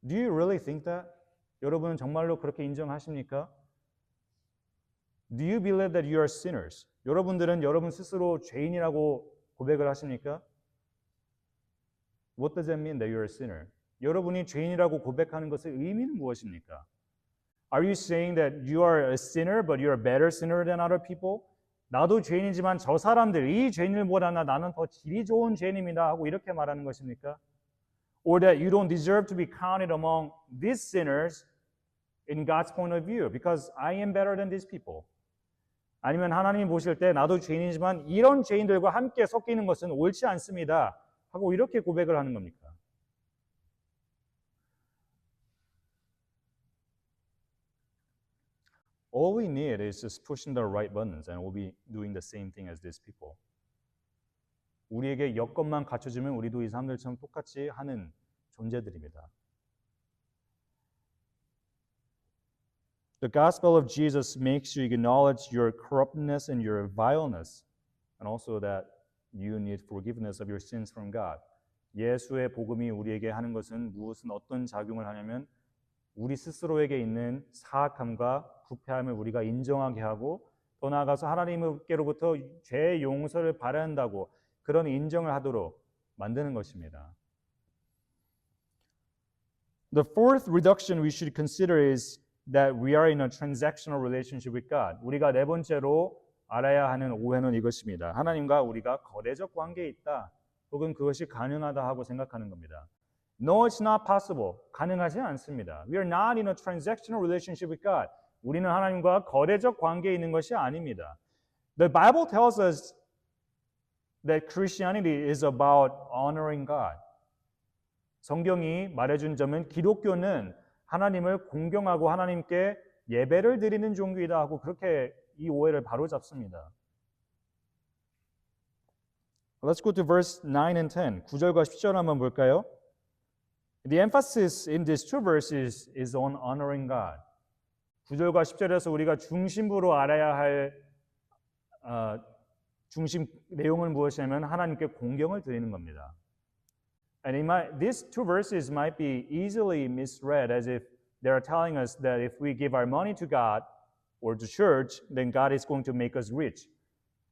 Do you really think that? 여러분은 정말로 그렇게 인정하십니까? Do you believe that you are sinners? 여러분들은 여러분 스스로 죄인이라고 고백을 하십니까? What does that mean that you are a sinner? 여러분이 죄인이라고 고백하는 것의 의미는 무엇입니까? Are you saying that you are a sinner but you're a better sinner than other people? 나도 죄인이지만 저 사람들, 이 죄인들보다 나는 더 질이 좋은 죄인입니다 하고 이렇게 말하는 것입니까? Or that you don't deserve to be counted among these sinners in God's point of view because I am better than these people. 아니면 하나님이 보실 때 나도 죄인이지만 이런 죄인들과 함께 섞이는 것은 옳지 않습니다 하고 이렇게 고백을 하는 겁니까? All we need is just pushing the right buttons and we'll be doing the same thing as these people. 우리에게 여건만 갖춰주면 우리도 이 사람들처럼 똑같이 하는 존재들입니다. The gospel of Jesus makes you acknowledge your corruptness and your vileness, and also that you need forgiveness of your sins from God. 예수의 복음이 우리에게 하는 것은 어떤 작용을 하냐면 우리 스스로에게 있는 사악함과 부패함을 우리가 인정하게 하고 더 나아가서 하나님께로부터 죄 용서를 바란다고 그런 인정을 하도록 만드는 것입니다. The fourth reduction we should consider is that we are in a transactional relationship with God. 우리가 네 번째로 알아야 하는 오해는 이것입니다. 하나님과 우리가 거래적 관계에 있다. 혹은 그것이 가능하다 하고 생각하는 겁니다. No, it's not possible. 가능하지 않습니다. We are not in a transactional relationship with God. 우리는 하나님과 거래적 관계에 있는 것이 아닙니다. The Bible tells us that Christianity is about honoring God. 성경이 말해준 점은 기독교는 하나님을 공경하고 하나님께 예배를 드리는 종교이다 하고 그렇게 이 오해를 바로잡습니다. Let's go to verse 9 and 10. 9절과 10절 한번 볼까요? The emphasis in these two verses is on honoring God. 9절과 10절에서 우리가 중심부로 알아야 할 중심 내용은 무엇이냐면 하나님께 공경을 드리는 겁니다. And these two verses might be easily misread as if they are telling us that if we give our money to God or to church, then God is going to make us rich.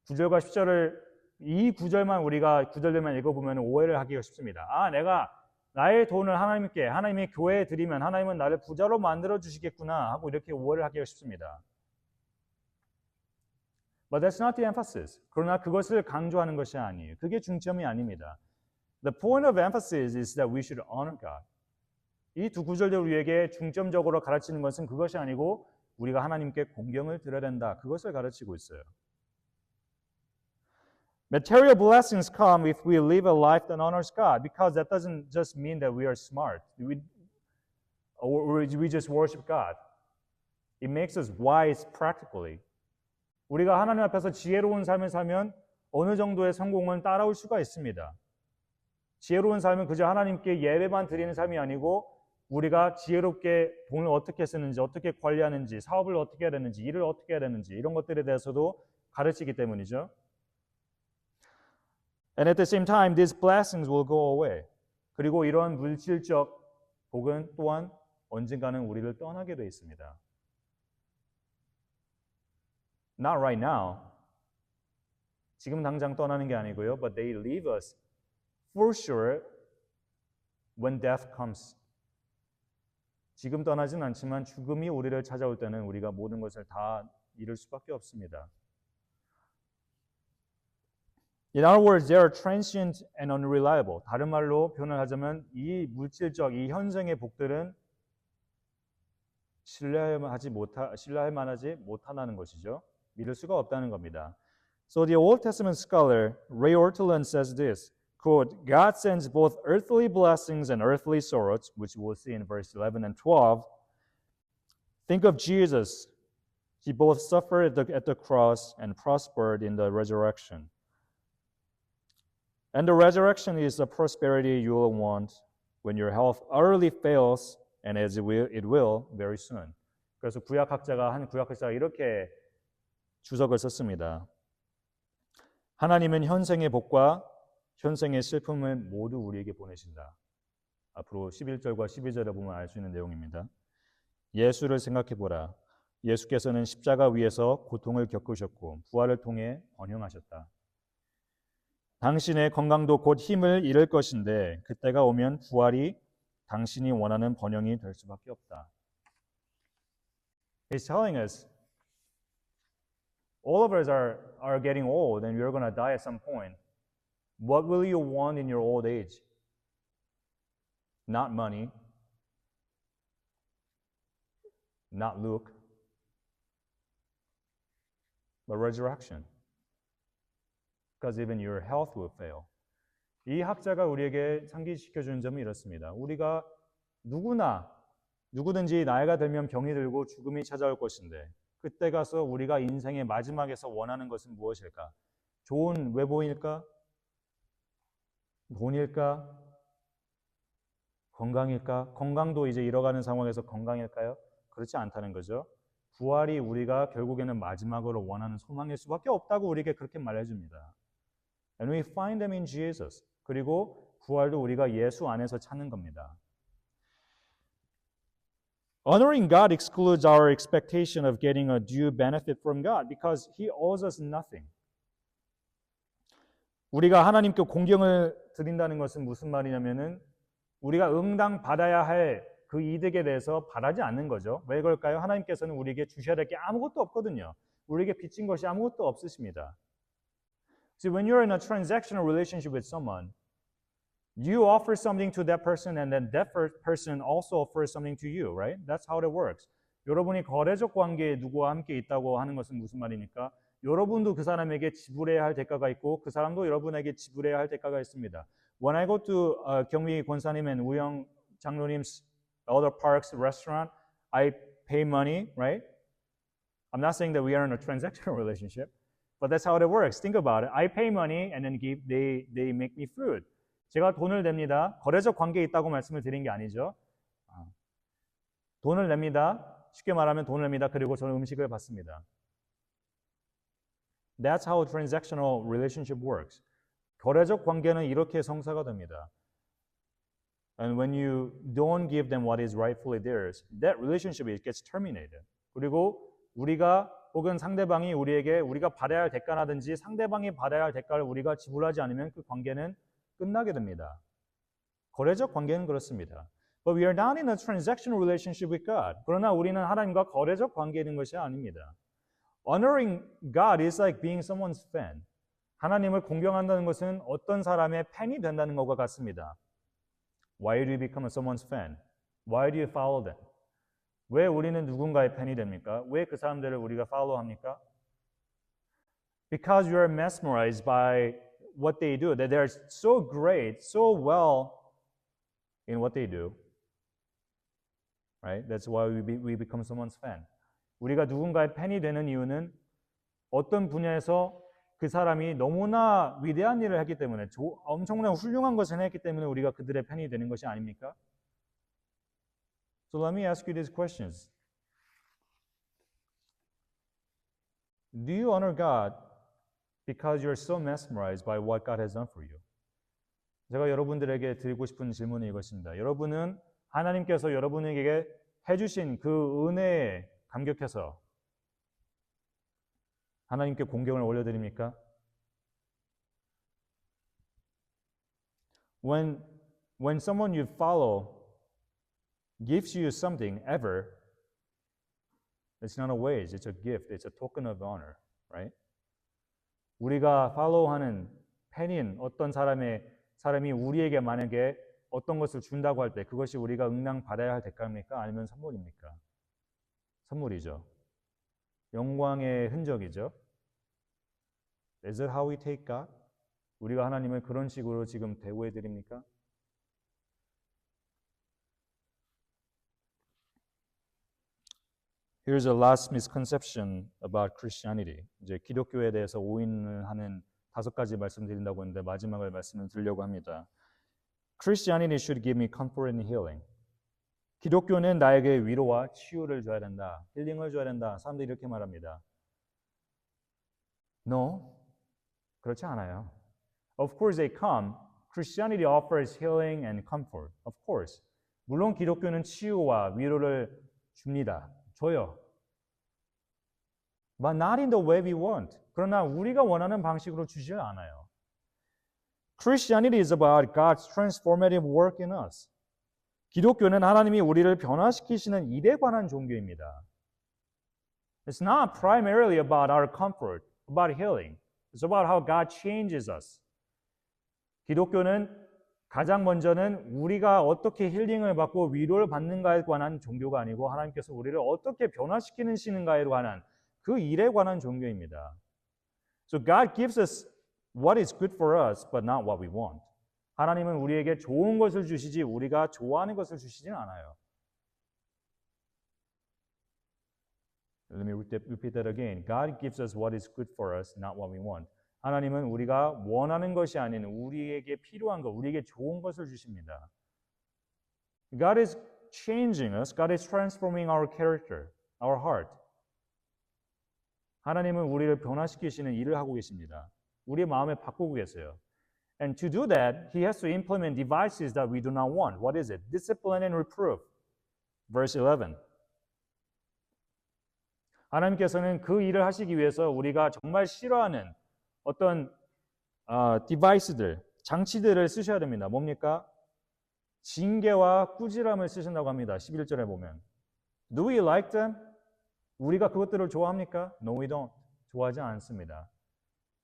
9절과 10절을 이 구절만 우리가 구절들만 읽어보면 오해를 하기가 쉽습니다. 내가 나의 돈을 하나님께, 하나님의 교회에 드리면 하나님은 나를 부자로 만들어 주시겠구나 하고 이렇게 오해를 하기가 쉽습니다. But that's not the emphasis. 그러나 그것을 강조하는 것이 아니에요. 그게 중점이 아닙니다. The point of emphasis is that we should honor God. 이 두 구절들 우리에게 중점적으로 가르치는 것은 그것이 아니고 우리가 하나님께 공경을 드려야 된다. 그것을 가르치고 있어요. Material blessings come if we live a life that honors God, because that doesn't just mean that we are smart. Or we just worship God. It makes us wise practically. 우리가 하나님 앞에서 지혜로운 삶을 살면 어느 정도의 성공은 따라올 수가 있습니다. 지혜로운 삶은 그저 하나님께 예배만 드리는 삶이 아니고 우리가 지혜롭게 돈을 어떻게 쓰는지, 어떻게 관리하는지, 사업을 어떻게 해야 되는지, 일을 어떻게 해야 되는지 이런 것들에 대해서도 가르치기 때문이죠. And at the same time, these blessings will go away. 그리고 이런 물질적 복은 또한 언젠가는 우리를 떠나게 돼 있습니다. Not right now. 지금 당장 떠나는 게 아니고요. But they leave us for sure when death comes. 지금 떠나진 않지만 죽음이 우리를 찾아올 때는 우리가 모든 것을 다 잃을 수밖에 없습니다. In other words, they are transient and unreliable. 다른 말로 표현하자면 이 물질적, 이 현생의 복들은 신뢰할 만하지 못하다는 것이죠. 믿을 수가 없다는 겁니다. So the Old Testament scholar Ray Ortlund says this, quote, God sends both earthly blessings and earthly sorrows, which we'll see in verse 11 and 12. Think of Jesus. He both suffered at the cross and prospered in the resurrection. And the resurrection is the prosperity you will want when your health utterly fails, and as it will very soon. 그래서 한 구약학자가 이렇게 주석을 썼습니다. 하나님은 현생의 복과 현생의 슬픔을 모두 우리에게 보내신다. 앞으로 11절과 12절에 보면 알 수 있는 내용입니다. 예수를 생각해보라. 예수께서는 십자가 위에서 고통을 겪으셨고 부활을 통해 번영하셨다. 당신의 건강도 곧 힘을 잃을 것인데 그때가 오면 부활이 당신이 원하는 번영이 될 수밖에 없다. He's telling us all of us are getting old and we're going to die at some point. What will you want in your old age? Not money, not look, but resurrection. Because even your health will fail. 이 학자가 우리에게 상기시켜주는 점은 이렇습니다. 우리가 누구든지 나이가 들면 병이 들고 죽음이 찾아올 것인데 그때 가서 우리가 인생의 마지막에서 원하는 것은 무엇일까? 좋은 외모일까? 돈일까? 건강일까? 건강도 이제 잃어가는 상황에서 건강일까요? 그렇지 않다는 거죠. 부활이 우리가 결국에는 마지막으로 원하는 소망일 수밖에 없다고 우리에게 그렇게 말해줍니다. And we find them in Jesus. 그리고 부활도 우리가 예수 안에서 찾는 겁니다. Honoring God excludes our expectation of getting a due benefit from God because He owes us nothing. 우리가 하나님께 공경을 드린다는 것은 무슨 말이냐면은 우리가 응당 받아야 할 그 이득에 대해서 바라지 않는 거죠. 왜 그럴까요? 하나님께서는 우리에게 주셔야 될 게 아무것도 없거든요. 우리에게 빚진 것이 아무것도 없으십니다. See, when you're in a transactional relationship with someone, you offer something to that person and then that person also offers something to you, right? That's how it works. 여러분이 거래적 관계에 누구와 함께 있다고 하는 것은 무슨 말입니까? 여러분도 그 사람에게 지불해야 할 대가가 있고 그 사람도 여러분에게 지불해야 할 대가가 있습니다. When I go to 경미 권사님 and 우영 장로님's other parks restaurant, I pay money, right? I'm not saying that we are in a transactional relationship, but that's how it works. Think about it. I pay money and then they make me food. 제가 돈을 냅니다. 거래적 관계에 있다고 말씀을 드린 게 아니죠. 돈을 냅니다. 쉽게 말하면 돈을 냅니다. 그리고 저는 음식을 받습니다. That's how a transactional relationship works. 거래적 관계는 이렇게 성사가 됩니다. And when you don't give them what is rightfully theirs, that relationship gets terminated. 그리고 우리가 혹은 상대방이 우리에게 우리가 받아야 할 대가라든지 상대방이 받아야 할 대가를 우리가 지불하지 않으면 그 관계는 끝나게 됩니다. 거래적 관계는 그렇습니다. But we are not in a transactional relationship with God. 그러나 우리는 하나님과 거래적 관계에 있는 것이 아닙니다. Honoring God is like being someone's fan. 하나님을 공경한다는 것은 어떤 사람의 팬이 된다는 것과 같습니다. Why do you become someone's fan? Why do you follow them? 왜 우리는 누군가의 팬이 됩니까? 왜 그 사람들을 우리가 follow합니까? Because you are mesmerized by what they do. That they are so great, so well in what they do. Right? That's why we become someone's fan. 우리가 누군가의 팬이 되는 이유는 어떤 분야에서 그 사람이 너무나 위대한 일을 했기 때문에 엄청난 훌륭한 것을 했기 때문에 우리가 그들의 팬이 되는 것이 아닙니까? So let me ask you these questions. Do you honor God because you're so mesmerized by what God has done for you? 제가 여러분들에게 드리고 싶은 질문은 이것입니다. 여러분은 하나님께서 여러분에게 해주신 그 은혜에 감격해서 하나님께 공경을 올려드립니까? When someone you follow gives you something ever, it's not a wage, it's a gift, it's a token of honor, right? 우리가 follow하는 팬인 어떤 사람이 우리에게 만약에 어떤 것을 준다고 할 때 그것이 우리가 응당 받아야 할 대가입니까? 아니면 선물입니까? 선물이죠. 영광의 흔적이죠. Is it how we take God? 우리가 하나님을 그런 식으로 지금 대우해 드립니까? Here's a last misconception about Christianity. 이제 기독교에 대해서 오인을 하는 5가지 말씀드린다고 했는데 마지막을 말씀을 드리려고 합니다. Christianity should give me comfort and healing. 기독교는 나에게 위로와 치유를 줘야 된다. 힐링을 줘야 된다. 사람들이 이렇게 말합니다. No, 그렇지 않아요. Of course they come. Christianity offers healing and comfort. Of course. 물론 기독교는 치유와 위로를 줍니다. 줘요. But not in the way we want. 그러나 우리가 원하는 방식으로 주지 않아요. Christianity is about God's transformative work in us. 기독교는 하나님이 우리를 변화시키시는 일에 관한 종교입니다. It's not primarily about our comfort, about healing. It's about how God changes us. 기독교는 가장 먼저는 우리가 어떻게 힐링을 받고 위로를 받는가에 관한 종교가 아니고 하나님께서 우리를 어떻게 변화시키시는가에 관한 그 일에 관한 종교입니다. So God gives us what is good for us, but not what we want. 하나님은 우리에게 좋은 것을 주시지 우리가 좋아하는 것을 주시진 않아요. Let me repeat that again. God gives us what is good for us, not what we want. 하나님은 우리가 원하는 것이 아닌 우리에게 필요한 것, 우리에게 좋은 것을 주십니다. God is changing us. God is transforming our character, our heart. 하나님은 우리를 변화시키시는 일을 하고 계십니다. 우리의 마음을 바꾸고 계세요. And to do that, He has to implement devices that we do not want. What is it? Discipline and reproof. Verse 11. 하나님께서는 그 일을 하시기 위해서 우리가 정말 싫어하는 어떤 디바이스들, 장치들을 쓰셔야 됩니다. 뭡니까? 징계와 꾸지람을 쓰신다고 합니다. 11절에 보면. Do we like them? 우리가 그것들을 좋아합니까? No, we don't. 좋아하지 않습니다.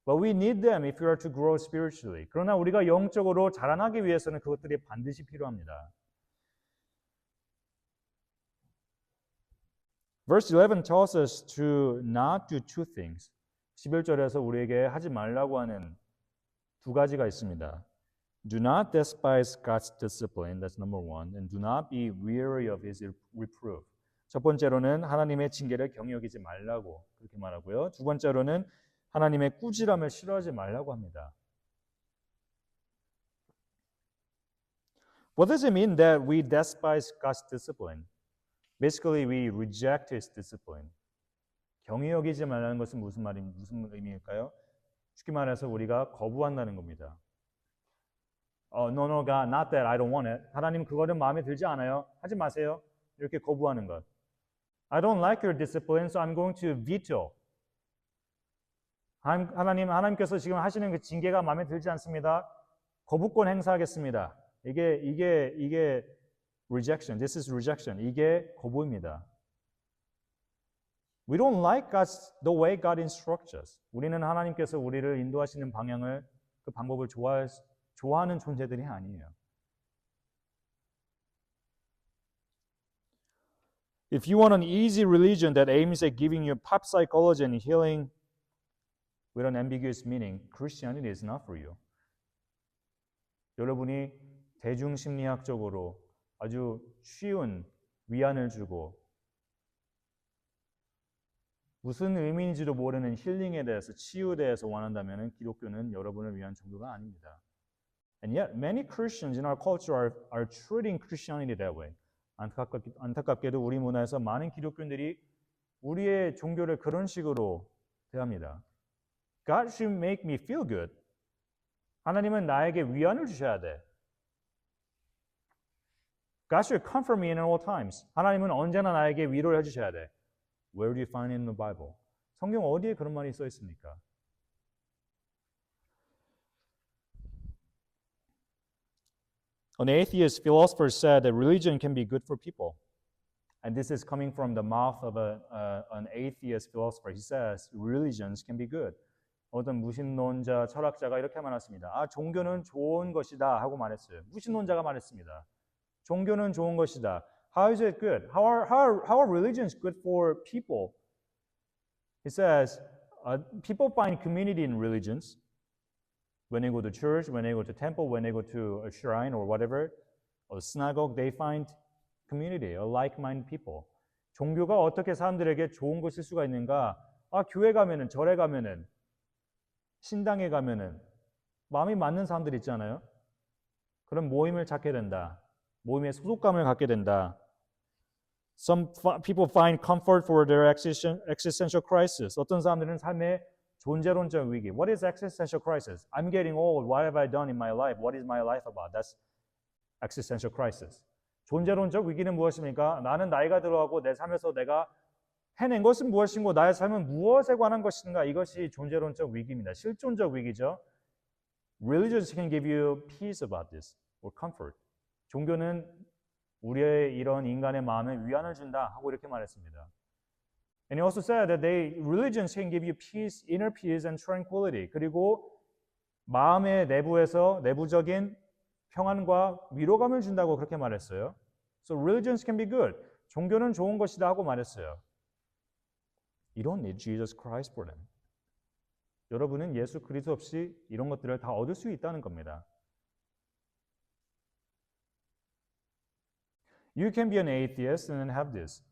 But we need them if we are to grow spiritually. 그러나 우리가 영적으로 자라나기 위해서는 그것들이 반드시 필요합니다. Verse 11 tells us to not do two things. 11절에서 우리에게 하지 말라고 하는 2가지가 있습니다. Do not despise God's discipline, that's number one, and do not be weary of His reproof. 첫 번째로는 하나님의 징계를 경히 여기지 말라고 그렇게 말하고요. 두 번째로는 하나님의 꾸지람을 싫어하지 말라고 합니다. What does it mean that we despise God's discipline? Basically, we reject His discipline. 경히 여기지 말라는 것은 무슨 의미일까요? 쉽게 말해서 우리가 거부한다는 겁니다. No, God, not that, I don't want it. 하나님 그거는 마음에 들지 않아요. 하지 마세요. 이렇게 거부하는 것. I don't like your discipline, so I'm going to veto. 하나님께서 지금 하시는 그 징계가 마음에 들지 않습니다. 거부권 행사하겠습니다. 이게 rejection. This is rejection. 이게 거부입니다. We don't like the way God instructs us. 우리는 하나님께서 우리를 인도하시는 방향을 그 방법을 좋아하는 존재들이 아니에요. If you want an easy religion that aims at giving you pop psychology and healing with an ambiguous meaning, Christianity is not for you. 여러분이 대중심리학적으로 아주 쉬운 위안을 주고 무슨 의미인지도 모르는 힐링에 대해서, 치유에 대해서 원한다면 기독교는 여러분을 위한 종교가 아닙니다. And yet, many Christians in our culture are treating Christianity that way. 안타깝게도 우리 문화에서 많은 기독교인들이 우리의 종교를 그런 식으로 대합니다. God should make me feel good. 하나님은 나에게 위안을 주셔야 돼. God should comfort me in all times. 하나님은 언제나 나에게 위로를 해주셔야 돼. Where do you find it in the Bible? 성경 어디에 그런 말이 써 있습니까? An atheist philosopher said that religion can be good for people. And this is coming from the mouth of an atheist philosopher. He says religions can be good. 어떤 무신론자, 철학자가 이렇게 말했습니다. 종교는 좋은 것이다 하고 말했어요. 무신론자가 말했습니다. 종교는 좋은 것이다. How is it good? How are religions good for people? He says, people find community in religions. When they go to church, when they go to temple, when they go to a shrine or whatever, or synagogue, they find community, a like-minded people. 종교가 어떻게 사람들에게 좋은 것일 수가 있는가? 교회 가면은, 절에 가면은, 신당에 가면은 마음이 맞는 사람들 있잖아요. 그런 모임을 찾게 된다. 모임에 소속감을 갖게 된다. Some people find comfort for their existential crisis. 어떤 사람들은 삶의 존재론적 위기. What is existential crisis? I'm getting old. What have I done in my life? What is my life about? That's existential crisis. 존재론적 위기는 무엇입니까? 나는 나이가 들어가고 내 삶에서 내가 해낸 것은 무엇인고 나의 삶은 무엇에 관한 것인가? 이것이 존재론적 위기입니다. 실존적 위기죠. Religions can give you peace about this or comfort. 종교는 우리의 이런 인간의 마음에 위안을 준다 하고 이렇게 말했습니다. And he also said that religions can give you peace, inner peace and tranquility. 그리고 마음의 내부에서 내부적인 평안과 위로감을 준다고 그렇게 말했어요. So religions can be good. 종교는 좋은 것이다 하고 말했어요. You don't need Jesus Christ for them. 여러분은 예수 그리스도 없이 이런 것들을 다 얻을 수 있다는 겁니다. You can be an atheist and have this.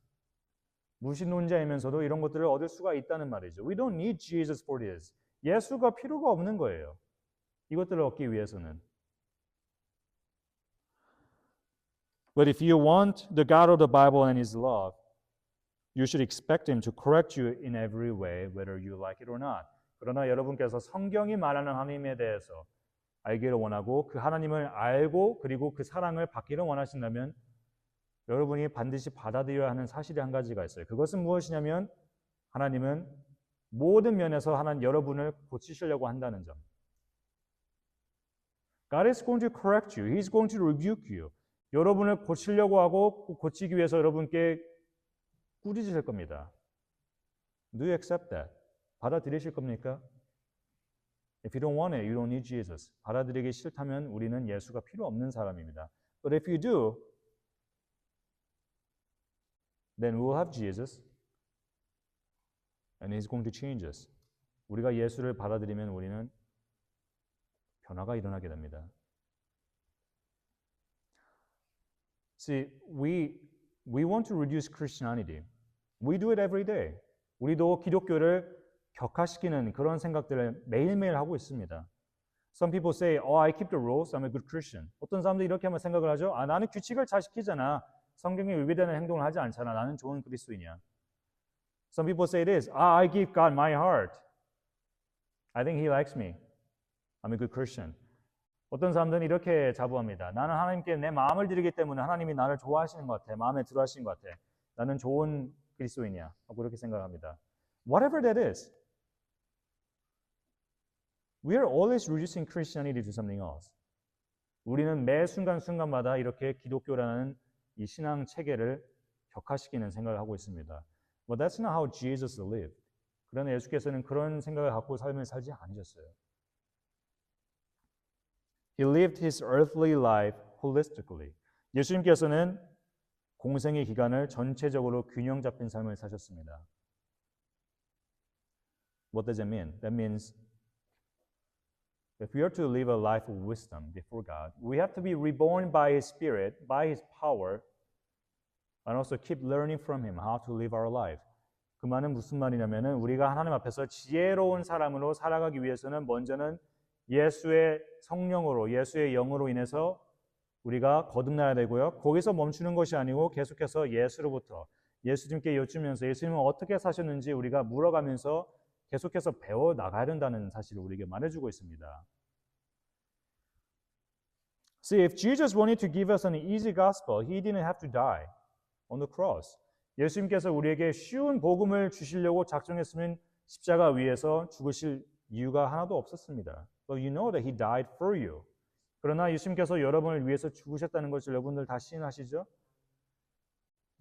무신론자이면서도 이런 것들을 얻을 수가 있다는 말이죠. We don't need Jesus for this. 예수가 필요가 없는 거예요. 이것들을 얻기 위해서는. But if you want the God of the Bible and His love, you should expect Him to correct you in every way, whether you like it or not. 그러나 여러분께서 성경이 말하는 하나님에 대해서 알기를 원하고 그 하나님을 알고 그리고 그 사랑을 받기를 원하신다면 여러분이 반드시 받아들여야 하는 사실이 한 가지가 있어요. 그것은 무엇이냐면 하나님은 모든 면에서 여러분을 고치시려고 한다는 점. God is going to correct you. He is going to rebuke you. 여러분을 고치려고 하고 고치기 위해서 여러분께 꾸짖으실 겁니다. Do you accept that? 받아들이실 겁니까? If you don't want it, you don't need Jesus. 받아들이기 싫다면 우리는 예수가 필요 없는 사람입니다. But if you do, then we will have Jesus and He's going to change us. 우리가 예수를 받아들이면 우리는 변화가 일어나게 됩니다. See, we want to reduce Christianity. We do it every day. 우리도 기독교를 격화시키는 그런 생각들을 매일매일 하고 있습니다. Some people say, I keep the rules, I'm a good Christian. 어떤 사람들이 이렇게 한번 생각을 하죠. 나는 규칙을 잘 지키잖아. 성경에 위배되는 행동을 하지 않잖아. 나는 좋은 그리스도인이야. Some people say this, I give God my heart. I think He likes me. I'm a good Christian. 어떤 사람들은 이렇게 자부합니다. 나는 하나님께 내 마음을 드리기 때문에 하나님이 나를 좋아하시는 것 같아. 마음에 들어 하시는 것 같아. 나는 좋은 그리스도인이야. 하고 이렇게 생각합니다. Whatever that is, we are always reducing Christianity to something else. 우리는 매 순간순간마다 이렇게 기독교라는 이 신앙 체계를 격화시키는 생각을 하고 있습니다. But that's not how Jesus lived. 그러나 예수께서는 그런 생각을 갖고 삶을 살지 않으셨어요. He lived his earthly life holistically. 예수님께서는 공생의 기간을 전체적으로 균형 잡힌 삶을 사셨습니다. What does that mean? That means if we are to live a life of wisdom before God, we have to be reborn by His Spirit, by His power, and also keep learning from Him how to live our life. 그 말은 무슨 말이냐면은 우리가 하나님 앞에서 지혜로운 사람으로 살아가기 위해서는 먼저는 예수의 성령으로, 예수의 영으로 인해서 우리가 거듭나야 되고요. 거기서 멈추는 것이 아니고 계속해서 예수로부터 예수님께 여쭈면서 예수님은 어떻게 사셨는지 우리가 물어가면서 계속해서 배워 나가야 된다는 사실을 우리에게 말해주고 있습니다. See, if Jesus wanted to give us an easy gospel, He didn't have to die on the cross. 예수님께서 우리에게 쉬운 복음을 주시려고 작정했으면 십자가 위에서 죽으실 이유가 하나도 없었습니다. But you know that He died for you. 그러나 예수님께서 여러분을 위해서 죽으셨다는 것을 여러분들 다 시인하시죠?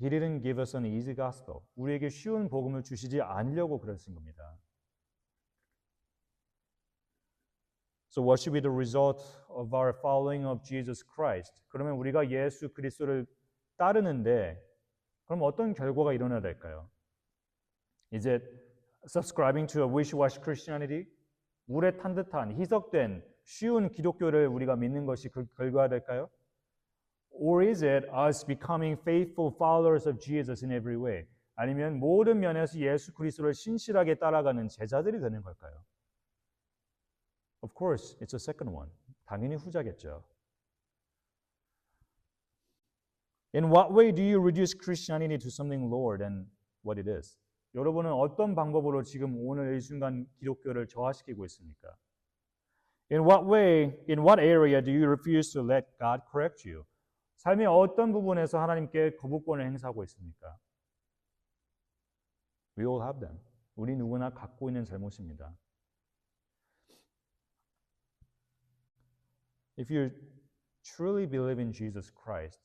He didn't give us an easy gospel. 우리에게 쉬운 복음을 주시지 않으려고 그러신 겁니다. So what should be the result of our following of Jesus Christ? 그러면 우리가 예수 그리스도를 따르는데 그럼 어떤 결과가 일어나야 될까요? Is it subscribing to a wish-wash Christianity? 물에 탄 듯한 희석된 쉬운 기독교를 우리가 믿는 것이 그 결과가 될까요? Or is it us becoming faithful followers of Jesus in every way? 아니면 모든 면에서 예수 그리스도를 신실하게 따라가는 제자들이 되는 걸까요? Of course, it's the second one. 당연히 후자겠죠. In what way do you reduce Christianity to something lower than what it is? 여러분은 어떤 방법으로 지금 오늘 이 순간 기독교를 저하시키고 있습니까? In what way, in what area do you refuse to let God correct you? 삶의 어떤 부분에서 하나님께 거부권을 행사하고 있습니까? We all have them. 우리 누구나 갖고 있는 잘못입니다. If you truly believe in Jesus Christ,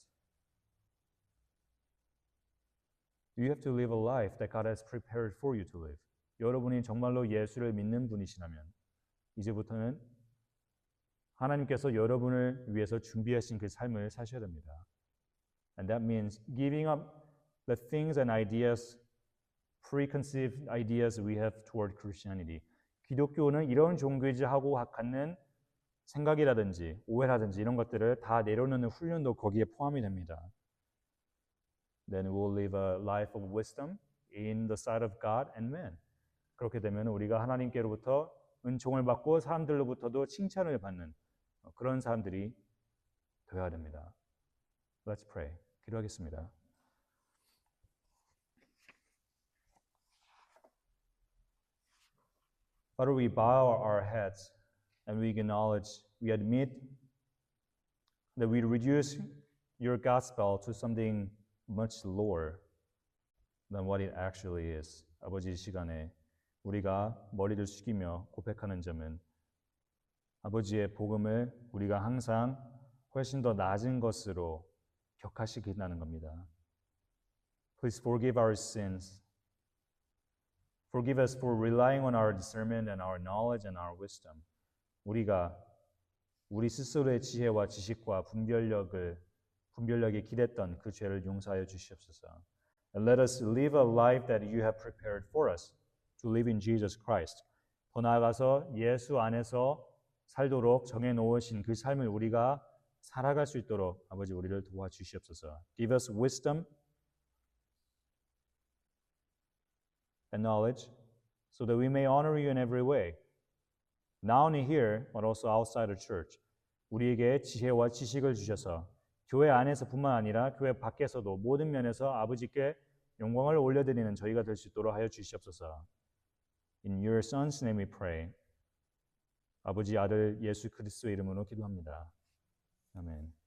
you have to live a life that God has prepared for you to live. 여러분이 정말로 예수를 믿는 분이시라면 이제부터는 하나님께서 여러분을 위해서 준비하신 그 삶을 사셔야 됩니다. And that means giving up the things and ideas, preconceived ideas we have toward Christianity. 기독교는 이런 종교이지 하고 갖는 생각이라든지 오해라든지 이런 것들을 다 내려놓는 훈련도 거기에 포함이 됩니다. Then we'll live a life of wisdom in the sight of God and men. 그렇게 되면 우리가 하나님께로부터 은총을 받고 사람들로부터도 칭찬을 받는 그런 사람들이 되어야 됩니다. Let's pray. 기도하겠습니다. Father, we bow our heads and we acknowledge, we admit that we reduce your gospel to something much lower than what it actually is. 아버지, 이 시간에 우리가 머리를 숙이며 고백하는 점은 아버지의 복음을 우리가 항상 훨씬 더 낮은 것으로 격화시킨다는 겁니다. Please forgive our sins. Forgive us for relying on our discernment and our knowledge and our wisdom. 우리가 우리 스스로의 지혜와 지식과 분별력에 기댔던 그 죄를 용서하여 주시옵소서. And let us live a life that you have prepared for us to live in Jesus Christ. 더 나아가서 예수 안에서 살도록 정해놓으신 그 삶을 우리가 살아갈 수 있도록 아버지 우리를 도와주시옵소서. Give us wisdom and knowledge so that we may honor you in every way. Not only here, but also outside of church. 우리에게 지혜와 지식을 주셔서 교회 안에서뿐만 아니라 교회 밖에서도 모든 면에서 아버지께 영광을 올려드리는 저희가 될 수 있도록 하여 주시옵소서. In your Son's name we pray. 아버지 아들 예수 그리스도의 이름으로 기도합니다. 아멘.